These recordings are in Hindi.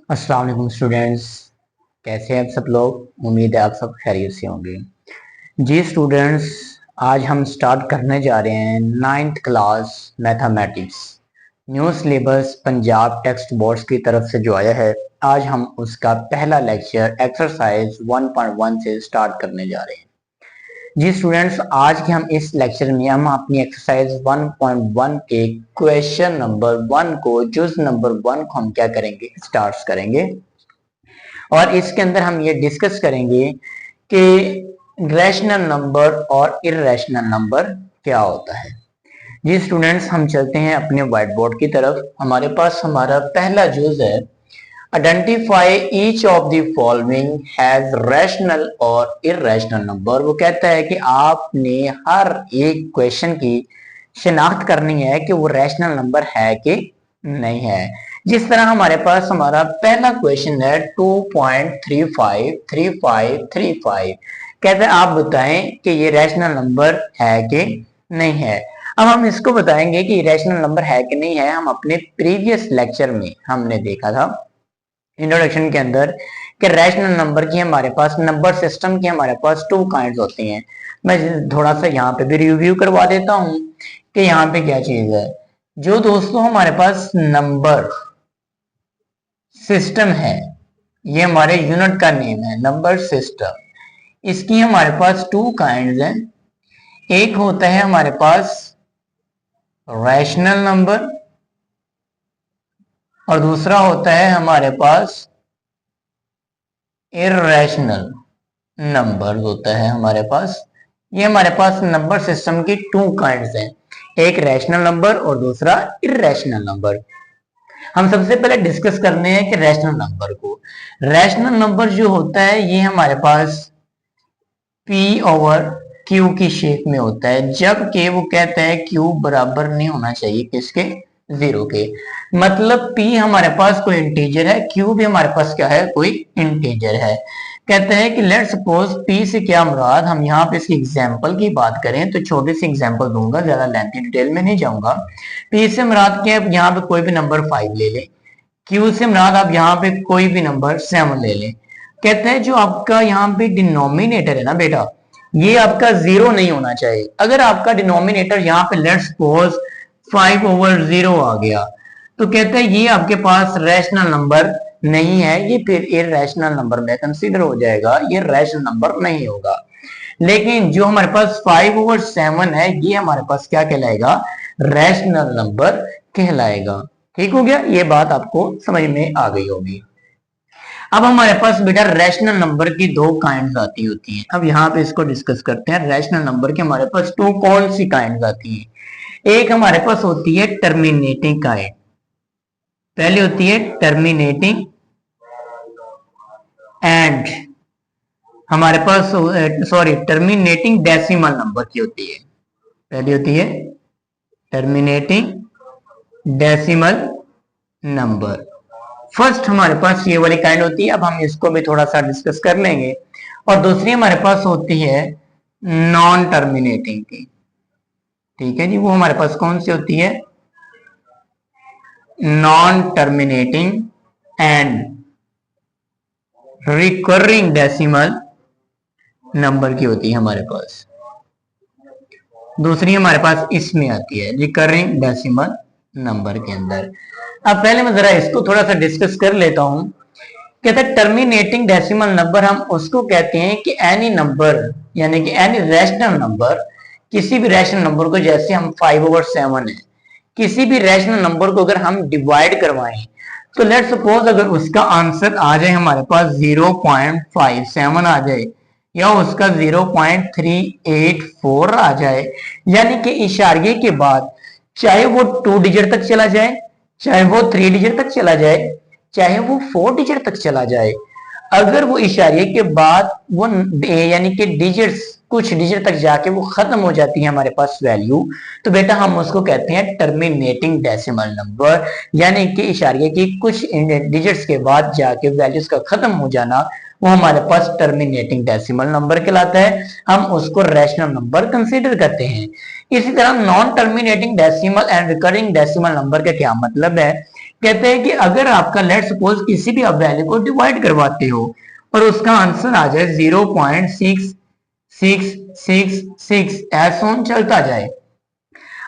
अस्सलाम वालेकुम स्टूडेंट्स, कैसे हैं आप सब लोग। उम्मीद है आप सब खैरियत से होंगे। जी स्टूडेंट्स, आज हम स्टार्ट करने जा रहे हैं 9th class mathematics. New syllabus Punjab text boards की तरफ से जो आया है, आज हम उसका पहला लेक्चर एक्सरसाइज 1.1 से स्टार्ट करने जा रहे हैं। जी स्टूडेंट्स, आज के हम इस लेक्चर में हम अपनी एक्सरसाइज 1.1 के क्वेश्चन नंबर 1 को जुज नंबर 1 को हम क्या करेंगे, स्टार्ट करेंगे। और इसके अंदर हम ये डिस्कस करेंगे कि रैशनल नंबर और इर्रेशनल नंबर क्या होता है। जी स्टूडेंट्स, हम चलते हैं अपने व्हाइट बोर्ड की तरफ। हमारे पास हमारा पहला जुज है, identify each of the following has rational और इर्रेशनल नंबर। वो कहता है कि आपने हर एक क्वेश्चन की शिनाख्त करनी है कि वो रैशनल नंबर है कि नहीं है। जिस तरह हमारे पास हमारा पहला क्वेश्चन है 2.353535, कहते हैं आप बताएं कि ये रैशनल नंबर है कि नहीं है। अब हम इसको बताएंगे कि रैशनल नंबर है कि नहीं है। हम अपने प्रीवियस लेक्चर में हमने देखा था इंट्रोडक्शन के अंदर कि रैशनल नंबर की हमारे पास नंबर सिस्टम की हमारे पास 2 काइंड्स होती हैं। मैं थोड़ा सा यहाँ पे भी रिव्यू करवा देता हूँ कि यहाँ पे क्या चीज है। जो दोस्तों हमारे पास नंबर सिस्टम है, ये हमारे यूनिट का नेम है नंबर सिस्टम। इसकी हमारे पास 2 काइंड्स हैं। एक होता है हमारे पास रैशनल नंबर और दूसरा होता है हमारे पास इर्रेशनल नंबर होता है हमारे पास। ये हमारे पास नंबर सिस्टम की 2 काइंड्स हैं, एक रैशनल नंबर और दूसरा इर्रेशनल नंबर। हम सबसे पहले डिस्कस करने हैं कि रैशनल नंबर को। रैशनल नंबर जो होता है ये हमारे पास P ओवर Q की शेप में होता है, जबकि वो कहता है Q बराबर नहीं होना चाहिए किसके, 0 के। मतलब P हमारे पास कोई इंटीजर है, Q भी हमारे पास क्या है, कोई इंटीजर है। कहते हैं कि लेट्स सपोज P से क्या मुराद, हम यहाँ पे इसकी एग्जांपल की बात करें तो छोटी सी एग्जांपल दूंगा, ज्यादा लेंथी डिटेल में नहीं जाऊंगा। P से मुराद क्या है, यहाँ पे कोई भी नंबर 5 ले ले। Q से मुराद आप यहाँ पे कोई भी नंबर 7 ले ले। कहते हैं जो आपका यहाँ पे डिनोमिनेटर है ना बेटा, ये आपका 0 नहीं होना चाहिए। अगर आपका डिनोमिनेटर यहाँ पे लेट्स सपोज 5 ओवर 0 आ गया तो कहते हैं ये आपके पास रैशनल नंबर नहीं है, ये फिर इर्रेशनल नंबर में कंसीडर हो जाएगा, ये रैशनल नंबर नहीं होगा। लेकिन जो हमारे पास 5 ओवर 7 है ये हमारे पास क्या कहलाएगा, रैशनल नंबर कहलाएगा। ठीक हो गया, ये बात आपको समझ में आ गई होगी। अब हमारे पास बेटा रैशनल नंबर की 2 काइंड्स आती होती हैं। अब यहाँ पे इसको डिस्कस करते हैं। रैशनल नंबर के हमारे पास 2 कौन सी काइंड्स आती हैं। एक हमारे पास होती है टर्मिनेटिंग काइंड, पहली होती है टर्मिनेटिंग एंड हमारे पास टर्मिनेटिंग डेसिमल नंबर की होती है। पहली होती है टर्मिनेटिंग डेसिमल नंबर, फर्स्ट हमारे पास ये वाली काइंड होती है। अब हम इसको भी थोड़ा सा डिस्कस कर लेंगे। और दूसरी हमारे पास होती है नॉन टर्मिनेटिंग की। ठीक है जी, वो हमारे पास कौन सी होती है, non terminating and recurring decimal number की होती है हमारे पास। दूसरी हमारे पास इसमें आती है रिकरिंग डेसिमल नंबर के अंदर। अब पहले मैं जरा इसको थोड़ा सा डिस्कस कर लेता हूं। कहते हैं टर्मिनेटिंग डेसिमल नंबर हम उसको कहते हैं कि एनी नंबर यानी कि एनी रैशनल नंबर, किसी भी रैशनल नंबर को, जैसे हम 5 ओवर 7 है, किसी भी रैशनल नंबर को अगर हम डिवाइड करवाएं तो लेट्स सपोज अगर उसका आंसर आ जाए हमारे पास 0.57 आ जाए या उसका 0.384 आ जाए, यानी कि इशारे के बाद चाहे वो 2 डिजिट तक चला जाए, चाहे वो 3 डिजिट तक चला जाए, चाहे वो 4 डिजिट तक चला जाए, अगर वो इशारे के बाद वो यानी कि डिजिट्स कुछ डिजिट तक जाके वो खत्म हो जाती है हमारे पास वैल्यू, तो बेटा हम उसको कहते हैं टर्मिनेटिंग डेसिमल नंबर। यानी कि इशारे की कुछ डिजिट्स के बाद जाके वैल्यूज का खत्म हो जाना, वो हमारे पास टर्मिनेटिंग डेसिमल नंबर कहलाता है। हम उसको रैशनल नंबर कंसीडर करते हैं। इसी तरह non terminating decimal and recurring decimal number का क्या मतलब है कहते हैं कि अगर आपका लेट सपोज किसी भी आप वैल्यू को डिवाइड करवाते हो और उसका आंसर आ जाए 0.6666 ऐसा चलता जाए।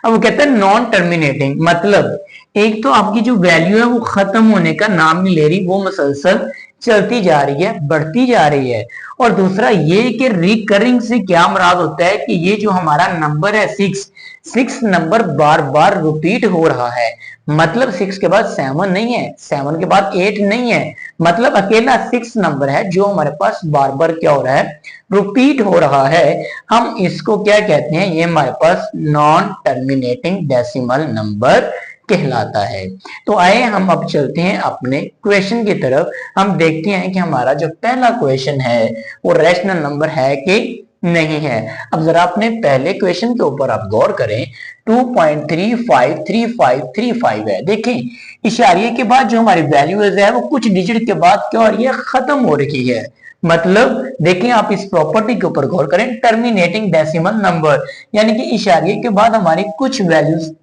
अब वो कहता है नॉन टर्मिनेटिंग, मतलब एक तो आपकी जो वैल्यू है वो खत्म होने का नाम नहीं ले रही, वो मुसलसल चलती जा रही है, बढ़ती जा रही है। और दूसरा ये कि रिकरिंग से क्या मुराद होता है कि ये जो हमारा नंबर है 6 नंबर बार बार रिपीट हो रहा है। मतलब 6 के बाद 7 नहीं है, 7 के बाद 8 नहीं है, मतलब अकेला 6 नंबर है जो हमारे पास बार बार क्या हो रहा है, रिपीट हो रहा है। हम इसको क्या कहते हैं, ये हमारे पास नॉन टर्मिनेटिंग डेसिमल नंबर कहलाता है। तो आए हम अब चलते हैं अपने क्वेश्चन की तरफ। हम देखते हैं कि हमारा जो पहला क्वेश्चन है वो रैशनल नंबर है कि नहीं है। अब जरा अपने पहले क्वेश्चन के ऊपर आप गौर करें। 2.353535 है। देखें इशारिये के बाद जो हमारी वैल्यूज है वो कुछ डिजिट के बाद क्या हो रही है, खत्म हो रही है। मतलब देखें आप इस प्रॉपर्टी के ऊपर गौर करें, टर्मिनेटिंग डेसिमल नंबर यानी कि इशारिये के बाद हमारी कुछ वैल्यूज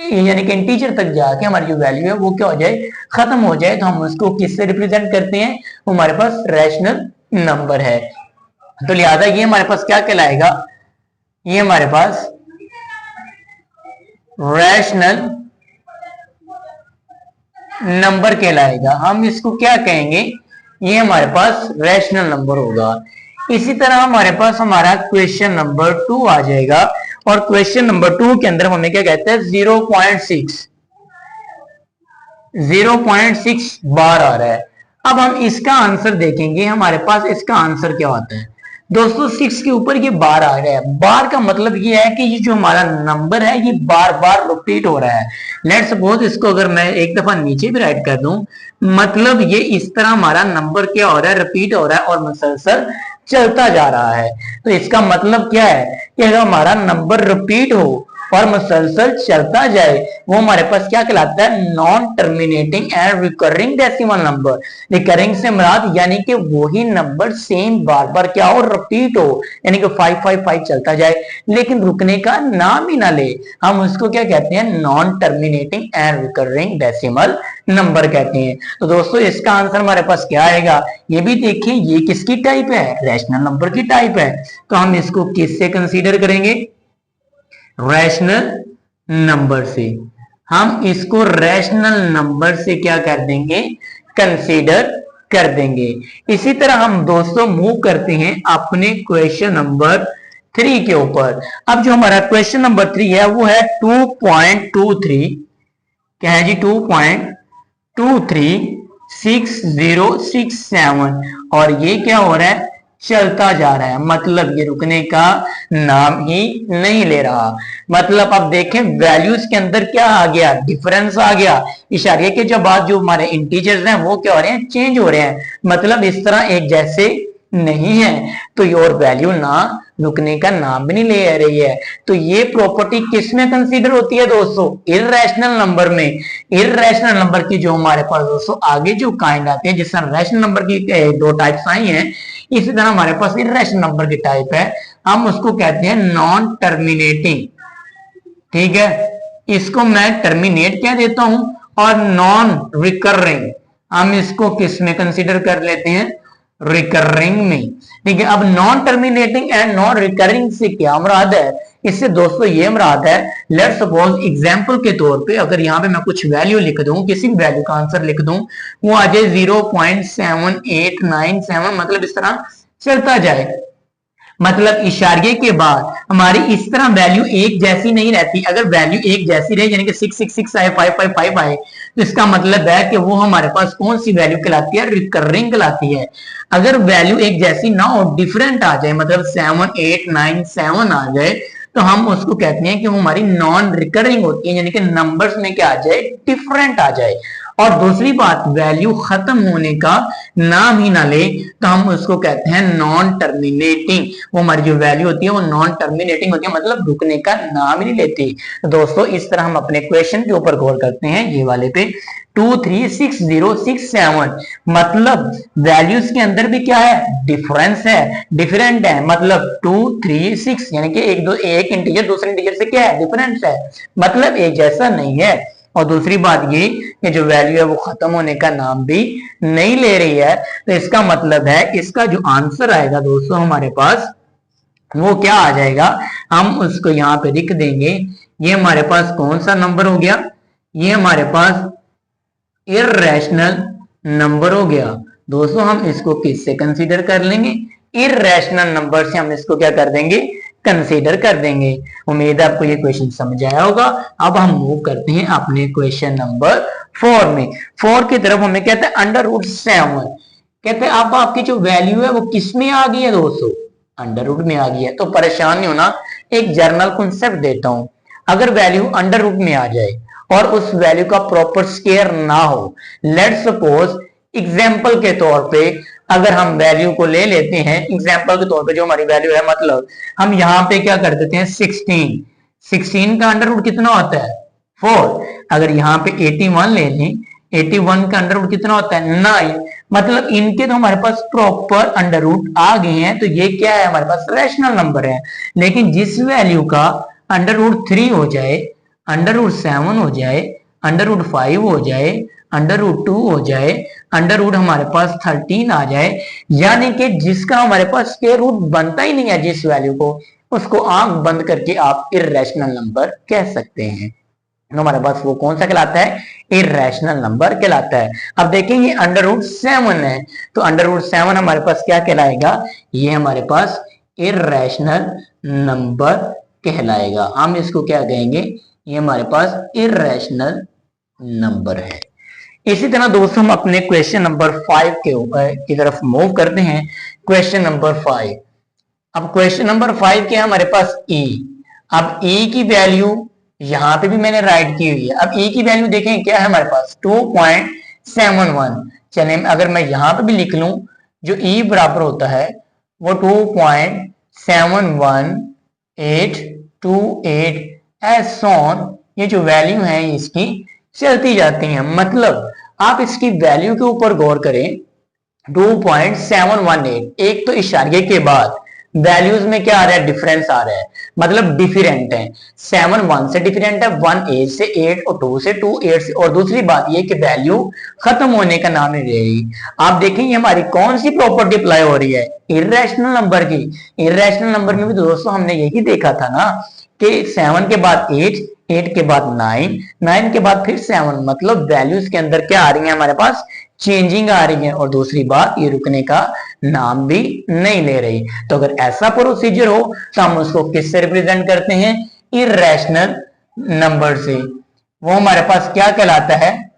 यानी कि इंटीजर तक जाके हमारी जो वैल्यू है वो क्या हो जाए, खत्म हो जाए। तो हम उसको किससे रिप्रेजेंट करते हैं, वो हमारे पास रैशनल नंबर है। तो लिहाजा ये हमारे पास क्या कहलाएगा, ये हमारे पास रैशनल नंबर कहलाएगा। हम इसको क्या कहेंगे, ये हमारे पास रैशनल नंबर होगा। इसी तरह हमारे पास हमारा क्वेश्चन नंबर 2 आ जाएगा और क्वेश्चन नंबर 2 के अंदर हमें क्या कहते हैं, 0.6 बार आ रहा है। अब हम इसका आंसर देखेंगे, हमारे पास इसका आंसर क्या होता है। दोस्तों 6 के ऊपर ये बार आ रहा है। बार का मतलब ये है कि ये जो हमारा नंबर है ये बार बार रिपीट हो रहा है। लेट्स सपोज इसको अगर मैं एक दफा नीचे भी राइट कर दूं, मतलब ये इस तरह हमारा नंबर क्या हो रहा है, रिपीट हो रहा है और मुसलसल चलता जा रहा है। तो इसका मतलब क्या है कि अगर हमारा नंबर रिपीट हो और मुसलसल चलता जाए वो हमारे पास क्या कहलाता है, non terminating and recurring decimal number. Recurring से मुराद यानी कि वही नंबर सेम बार बार क्या हो, रिपीट हो, यानी कि 555 चलता जाए लेकिन रुकने का नाम ही ना ले, हम उसको क्या कहते हैं, non terminating and recurring decimal number कहते हैं। तो दोस्तों इसका आंसर हमारे पास क्या आएगा, ये भी देखिए ये किसकी टाइप है, रैशनल नंबर की टाइप है। तो हम इसको किससे कंसीडर करेंगे, रैशनल नंबर से। हम इसको रैशनल नंबर से क्या कर देंगे, कंसीडर कर देंगे। इसी तरह हम दोस्तों मूव करते हैं अपने क्वेश्चन नंबर 3 के ऊपर। अब जो हमारा क्वेश्चन नंबर 3 है वो है 2.23, क्या है जी, 2.236067 और ये क्या हो रहा है, चलता जा रहा है, मतलब ये रुकने का नाम ही नहीं ले रहा। मतलब अब देखें वैल्यूज के अंदर क्या आ गया, डिफरेंस आ गया। इशारे के जो बाद जो हमारे इंटीजर्स हैं वो क्या हो रहे हैं, चेंज हो रहे हैं, मतलब इस तरह एक जैसे नहीं है। तो योर वैल्यू ना रुकने का नाम भी नहीं ले रही है। तो ये प्रॉपर्टी किस में कंसीडर होती है दोस्तों, इररेशनल नंबर में। इररेशनल नंबर की जो हमारे पास दोस्तों आगे जो काइंड आते हैं, जिस तरह रैशनल नंबर की 2 टाइप्स आई हैं, इसी तरह हमारे पास इररेशनल नंबर की टाइप है, हम उसको कहते हैं नॉन टर्मिनेटिंग। ठीक है, इसको मैं टर्मिनेट कह देता हूं और नॉन रिकरिंग हम इसको किस में कंसीडर कर लेते हैं, रिकरिंग में। ठीक है, अब non terminating and non recurring से क्या मुराद है, इससे दोस्तों ये मुराद है, लेट्स सपोज एग्जांपल के तौर पे अगर यहाँ पे मैं कुछ वैल्यू लिख दूं, किसी भी वैल्यू का आंसर लिख दूं, वो आ जाए 0.7897, मतलब इस तरह चलता जाए। मतलब इशारे के बाद हमारी इस तरह वैल्यू एक जैसी नहीं रहती। अगर वैल्यू एक जैसी रहे यानी कि 666 आए, 555 आए, तो इसका मतलब है कि वो हमारे पास कौन सी वैल्यू कहलाती है, रिकरिंग कहलाती है। अगर वैल्यू एक जैसी ना हो, डिफरेंट आ जाए, मतलब 7 8 9 7 आ जाए, तो हम उसको कहते हैं कि वो हमारी नॉन रिकरिंग होती है, यानी कि नंबर्स में क्या आ जाए, डिफरेंट आ जाए। और दूसरी बात, वैल्यू खत्म होने का नाम ही ना ले, तो हम उसको कहते हैं नॉन टर्मिनेटिंग। वो हमारी जो वैल्यू होती है वो नॉन टर्मिनेटिंग होती है, मतलब रुकने का नाम ही नहीं लेती। तो दोस्तों इस तरह हम अपने क्वेश्चन के ऊपर गौर करते हैं, ये वाले पे 236067, मतलब वैल्यूज के अंदर भी क्या है, डिफरेंस है, डिफरेंट है। मतलब 236 यानी कि एक इंटीजर दूसरे इंटीजर से क्या है, डिफरेंस है, मतलब एक जैसा नहीं है। और दूसरी बात ये ये जो वैल्यू है वो खत्म होने का नाम भी नहीं ले रही है। तो इसका मतलब है इसका जो आंसर आएगा दोस्तों हमारे पास वो क्या आ जाएगा, हम उसको यहाँ पे लिख देंगे। ये हमारे पास कौन सा नंबर हो गया, ये हमारे पास इर्रेशनल नंबर हो गया। दोस्तों हम इसको किससे कंसीडर कर लेंगे, इर्रेशनल नंबर से हम इसको क्या कर देंगे, कंसीडर कर देंगे। उम्मीद है आपको ये क्वेश्चन समझ आया होगा। अब हम मूव करते हैं अपने क्वेश्चन नंबर 4 में। 4 की तरफ हमें कहते हैं √7, कहते हैं अब आपकी जो वैल्यू है वो किस में आ गई है दोस्तों, अंडर रूट में आ गई है। तो परेशान नहीं होना, एक जर्नल कॉन्सेप्ट देता हूं। अगर वैल्यू अंडर रूट में आ जाए और उस वैल्यू का प्रॉपर स्क्वायर ना हो, लेट सपोज एग्जाम्पल के तौर पे अगर हम वैल्यू को ले लेते हैं, एग्जाम्पल के तौर पे जो हमारी वैल्यू है, मतलब हम यहाँ पे क्या कर देते हैं 16 का अंडर रूट कितना होता है 4। अगर यहाँ पे 81 ले लें, 81 का अंडर रूट कितना होता है 9। मतलब इनके तो हमारे पास प्रॉपर अंडर रूट आ गए हैं, तो ये क्या है हमारे पास रैशनल नंबर है। लेकिन जिस वैल्यू का अंडर रूट 3 हो जाए, अंडर रूट 7 हो जाए, अंडर रूट 5 हो जाए, अंडर रूट 2 हो जाए, अंडर रूट हमारे पास 13 आ जाए, यानी कि जिसका हमारे पास स्क्वायर रूट बनता ही नहीं है, जिस वैल्यू को, उसको आंख बंद करके आप इर्रेशनल नंबर कह सकते हैं। हमारे पास वो कौन सा कहलाता है, इर्रेशनल नंबर कहलाता है। अब देखेंगे अंडर रूट 7 है, तो अंडर रूट 7 हमारे पास क्या कहलाएगा, ये हमारे पास इर्रेशनल नंबर कहलाएगा। हम इसको क्या कहेंगे, ये हमारे पास इर्रेशनल नंबर है। इसी तरह दोस्तों हम अपने क्वेश्चन नंबर 5 की तरफ मूव करते हैं। क्वेश्चन नंबर 5, अब क्वेश्चन नंबर 5 क्या है हमारे पास e। अब e की वैल्यू यहां पे भी मैंने राइट की हुई है। अब e की वैल्यू देखें क्या है हमारे पास 2.71। चले अगर मैं यहां पे भी लिख लूं, जो e बराबर होता है वो 2.71828 एस ऑन, ये जो वैल्यू है इसकी चलती जाती हैं। मतलब आप इसकी वैल्यू के ऊपर गौर करें, 2.718, एक तो इशारे के बाद वैल्यूज में क्या आ रहा है, डिफरेंस आ रहा है, मतलब डिफरेंट है। 7 1 से डिफरेंट है, 1 8 से 8 और 2 से 2 8 से। और दूसरी बात ये कि वैल्यू खत्म होने का नाम नहीं ले रही। आप देखेंगे हमारी कौन सी प्रॉपर्टी अप्लाई हो रही है, इर्रेशनल नंबर की। इर्रेशनल नंबर में भी दोस्तों हमने यही देखा था ना कि 7 के बाद 8, 8 के बाद 9, 9 के बाद फिर 7, मतलब वैल्यूज के अंदर क्या आ रही है हमारे पास, चेंजिंग आ रही है। और दूसरी बात ये रुकने का नाम भी नहीं ले रही। तो अगर ऐसा प्रोसीजर हो तो हम उसको किससे रिप्रेजेंट करते हैं, इर्रेशनल नंबर से। वो हमारे पास क्या कहलाता है,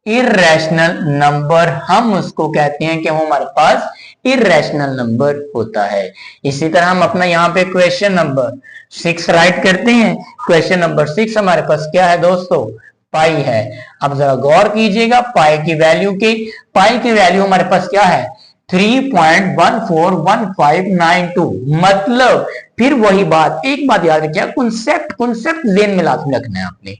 इर्रेशनल नंबर। हम उसको कहते हैं कि वो हमारे पास इर्रेशनल नंबर होता है। इसी तरह हम अपना यहाँ पे क्वेश्चन नंबर 6 राइट करते हैं। क्वेश्चन नंबर 6 हमारे पास क्या है दोस्तों, पाई है। अब जरा गौर कीजिएगा पाई की वैल्यू की। पाई की वैल्यू हमारे पास क्या है 3.141592। मतलब फिर वही बात, एक बात याद रखिए, कॉन्सेप्ट जेन में लाजमी रखना है आपने।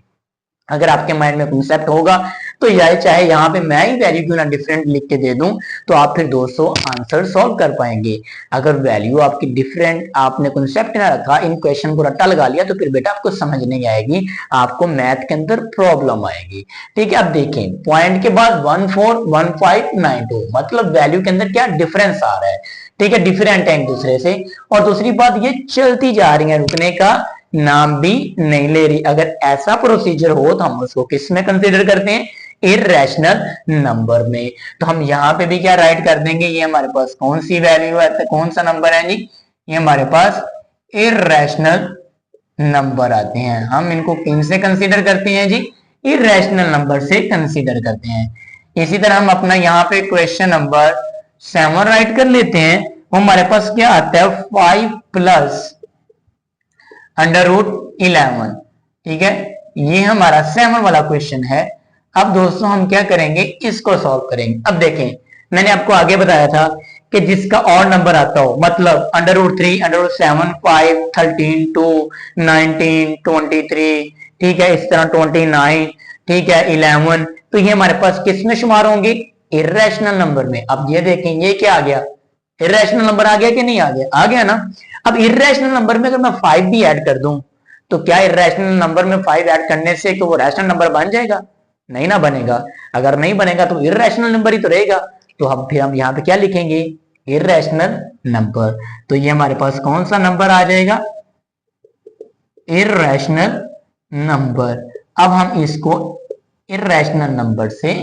अगर आपके माइंड में कॉन्सेप्ट होगा तो चाहे यहाँ पे मैं ही वैल्यू क्यों ना डिफरेंट लिख के दे दूं, तो आप फिर दोस्तों आंसर सॉल्व कर पाएंगे। अगर वैल्यू आपकी डिफरेंट, आपने कॉन्सेप्ट ना रखा, इन क्वेश्चन को रट्टा लगा लिया, तो फिर बेटा आपको समझ नहीं आएगी, आपको मैथ के अंदर प्रॉब्लम आएगी। ठीक है, अब देखें पॉइंट के बाद 141592, मतलब वैल्यू के अंदर क्या डिफरेंस आ रहा है। ठीक है, डिफरेंट है एक दूसरे से। और दूसरी बात ये चलती जा रही है, रुकने का नाम भी नहीं ले रही। अगर ऐसा प्रोसीजर हो तो हम उसको किस में कंसीडर करते हैं, इर्रेशनल नंबर में। तो हम यहाँ पे भी क्या राइट कर देंगे, ये हमारे पास कौन सी वैल्यू है, कौन सा नंबर है जी, ये हमारे पास इर्रेशनल नंबर आते हैं। हम इनको किन से कंसीडर करते हैं जी, इर्रेशनल नंबर से कंसीडर करते हैं। इसी तरह हम अपना यहाँ पे क्वेश्चन नंबर 7 राइट कर लेते हैं। वो हमारे पास क्या आता है 5 प्लस √11। ठीक है, ये हमारा 7 वाला क्वेश्चन है। अब दोस्तों हम क्या करेंगे, इसको सॉल्व करेंगे। अब देखें मैंने आपको आगे बताया था कि जिसका और नंबर आता हो, मतलब √3, √7, 5, 13, 2, 19, 23, ठीक है, इस तरह 29, ठीक है, 11, तो ये हमारे पास किस में शुमार होंगे, इर्रेशनल नंबर में। अब ये देखें ये क्या आ गया, इर्रेशनल नंबर आ गया कि नहीं आ गया, आ गया ना। अब इर्रेशनल नंबर में अगर मैं 5 भी ऐड कर दूं तो क्या इरेशनल नंबर में 5 ऐड करने से कि वो रैशनल नंबर बन जाएगा? नहीं ना बनेगा। अगर नहीं बनेगा तो इरेशनल नंबर ही तो रहेगा। तो हम यहाँ पे क्या लिखेंगे? Irrational number. तो ये हमारे पास कौन सा नंबर आ जाएगा? Irrational number. अब हम इसको इरेशनल नंबर से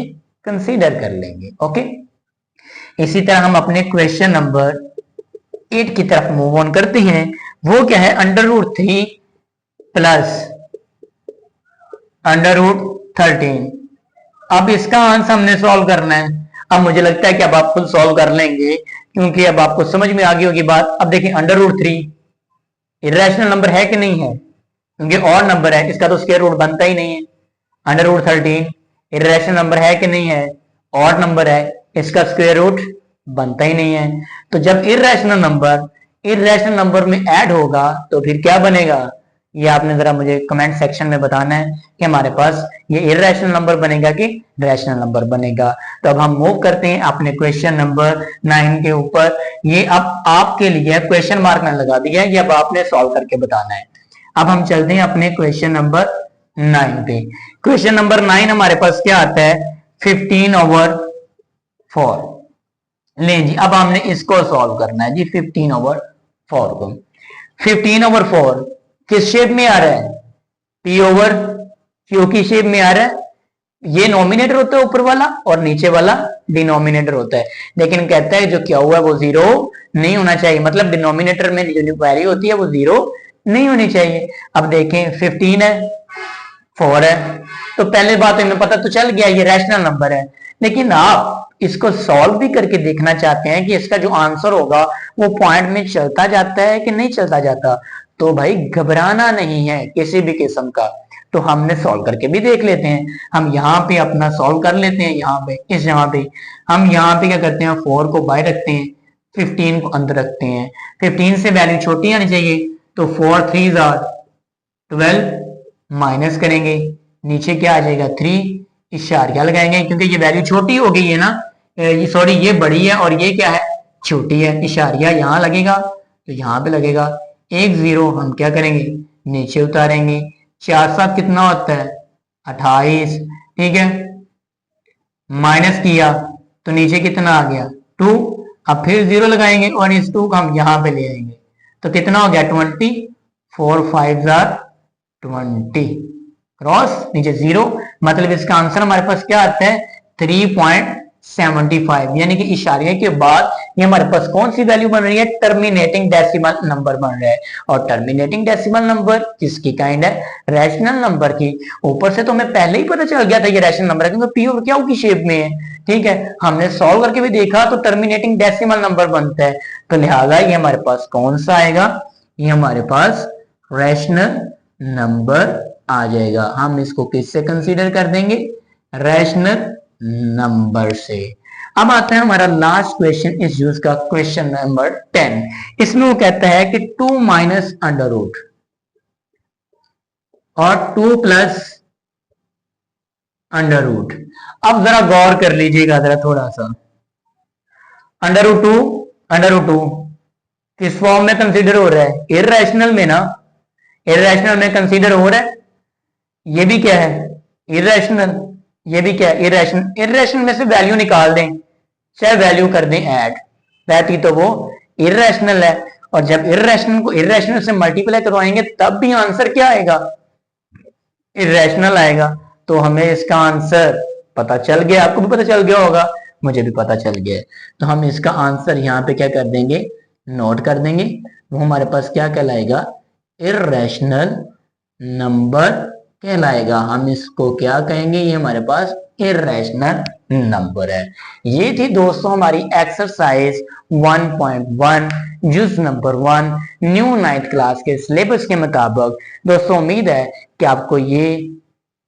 कंसीडर कर लेंगे। ओके, इसी तरह हम अपने क्वेश्चन नंबर 8 की तरफ मूव ऑन करते हैं। वो क्या है? √3 प्लस √13। अब इसका आंसर हमने सॉल्व करना है। अब मुझे लगता है कि अब आप खुद सॉल्व कर लेंगे, क्योंकि अब आपको समझ में आ गई होगी बात। अब देखिए, √3 इरेशनल नंबर है कि नहीं है? क्योंकि और नंबर है, इसका तो स्क्वायर रूट बनता ही नहीं है। √13 इरेशनल नंबर है कि नहीं है? और नंबर है, इसका स्क्वायर रूट बनता ही नहीं है। तो जब इरेशनल नंबर में ऐड होगा तो फिर क्या बनेगा? ये आपने जरा मुझे कमेंट सेक्शन में बताना है कि हमारे पास ये इरेशनल नंबर बनेगा कि रैशनल नंबर बनेगा। तो अब हम मूव करते हैं अपने क्वेश्चन नंबर 9 के ऊपर। ये अब आपके लिए क्वेश्चन मार्क मैंने लगा दिया है, ये अब आपने सॉल्व करके बताना है। अब हम चलते हैं अपने क्वेश्चन नंबर 9 पे। क्वेश्चन नंबर 9 हमारे पास क्या आता है? 15/4। ले जी, अब हमने इसको सॉल्व करना है जी। 15/4 को 15/4 किस शेप में आ रहा है? P/Q की शेप में आ रहा है। ये नॉमिनेटर होता है ऊपर वाला और नीचे वाला डिनोमिनेटर होता है। लेकिन कहता है जो क्या हुआ है वो 0 नहीं होना चाहिए, मतलब डिनोमिनेटर में जो वैल्यू होती है वो 0 नहीं होनी चाहिए। अब देखें, 15 है, 4 है, तो पहले बात हमें पता तो चल गया ये रैशनल नंबर है। लेकिन आप इसको सॉल्व भी करके देखना चाहते हैं कि इसका जो आंसर होगा वो पॉइंट में चलता जाता है कि नहीं चलता जाता, तो भाई घबराना नहीं है किसी भी किस्म का। तो हमने सॉल्व करके भी देख लेते हैं। हम यहाँ पे अपना सॉल्व कर लेते हैं। यहाँ पे इस जगह पे हम यहाँ पे क्या करते हैं? 4 को बाहर रखते हैं, 15 को अंदर रखते हैं। 15 से वैल्यू छोटी आनी चाहिए, तो 4 3 12 माइनस करेंगे, नीचे क्या आ जाएगा? 3 इशारिया लगाएंगे, क्योंकि ये वैल्यू छोटी हो गई है ना, सॉरी ये बड़ी है और ये क्या है? छोटी है। इशारिया यहाँ लगेगा तो यहाँ पे लगेगा। 1 0 हम क्या करेंगे? नीचे उतारेंगे। 4 7 कितना होता है? 28। ठीक है, माइनस किया तो नीचे कितना आ गया? 2। अब फिर 0 लगाएंगे और इस 2 को हम यहां पे ले आएंगे, तो कितना हो गया? 20। 4 5 20 क्रॉस नीचे 0, मतलब इसका आंसर हमारे पास क्या आता है? 3.75। यानी कि इशारे के बाद ये हमारे पास कौन सी वैल्यू बन रही है? टर्मिनेटिंग डेसिमल नंबर बन रहा है। और टर्मिनेटिंग डेसिमल नंबर किसकी काइंड है? रैशनल नंबर की। ऊपर से तो हमें पहले ही पता चल गया था ये रैशनल नंबर है, क्योंकि पी और क्यू की शेप में है। ठीक है, हमने सॉल्व करके भी देखा तो टर्मिनेटिंग डेसिमल नंबर बनता है। तो लिहाजा ये हमारे पास कौन सा आएगा? ये हमारे पास रैशनल नंबर आ जाएगा। हम इसको किससे कंसीडर कर देंगे? रैशनल नंबर से। अब आता है हमारा लास्ट क्वेश्चन इस यूज का, क्वेश्चन नंबर 10। इसमें वो कहता है कि 2 माइनस अंडर रूट और 2 प्लस अंडर रूट। अब जरा गौर कर लीजिएगा जरा थोड़ा सा। अंडर रूट टू किस फॉर्म में कंसीडर हो रहा है? इररेशनल में ना, इररेशनल में कंसीडर हो रहा है। ये भी क्या है? इररेशनल। ये भी क्या है? इररेशनल। इररेशनल में से वैल्यू निकाल दें, चाहे वैल्यू कर दें ऐड, रहती तो वो इररेशनल है। और जब इररेशनल को इररेशनल से मल्टीप्लाई करवाएंगे तब भी आंसर क्या आएगा? इररेशनल आएगा। तो हमें इसका आंसर पता चल गया, आपको भी पता चल गया होगा, मुझे भी पता चल गया। तो हम इसका आंसर यहाँ पे क्या कर देंगे? नोट कर देंगे। वो हमारे पास क्या कहलाएगा? इररेशनल नंबर कहलाएगा। हम इसको क्या कहेंगे? ये हमारे पास इररेशनल नंबर है। ये थी दोस्तों हमारी एक्सरसाइज 1.1 जुज नंबर 1 न्यू 9th क्लास के सिलेबस के मुताबिक। दोस्तों उम्मीद है कि आपको ये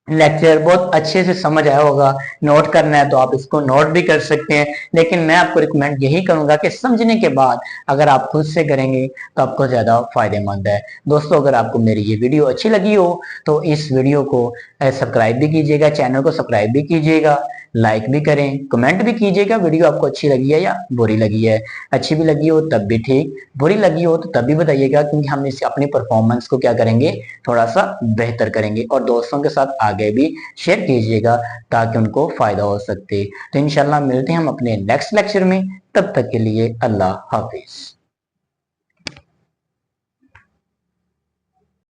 लेक्चर बहुत अच्छे से समझ आया होगा। नोट करना है तो आप इसको नोट भी कर सकते हैं, लेकिन मैं आपको रिकमेंड यही करूंगा कि समझने के बाद अगर आप खुद से करेंगे तो आपको ज्यादा फायदेमंद है। दोस्तों अगर आपको मेरी ये वीडियो अच्छी लगी हो तो इस वीडियो को सब्सक्राइब भी कीजिएगा, चैनल को सब्सक्राइब भी कीजिएगा, लाइक भी करें, कमेंट भी कीजिएगा वीडियो आपको अच्छी लगी है या बुरी लगी है। अच्छी भी लगी हो तब भी ठीक, बुरी लगी हो तो तब भी बताइएगा, क्योंकि हम इस अपनी परफॉर्मेंस को क्या करेंगे, थोड़ा सा बेहतर करेंगे। और दोस्तों के साथ आगे भी शेयर कीजिएगा ताकि उनको फायदा हो सकते। तो इंशाल्लाह मिलते हैं हम अपने नेक्स्ट लेक्चर में, तब तक के लिए अल्लाह हाफिज।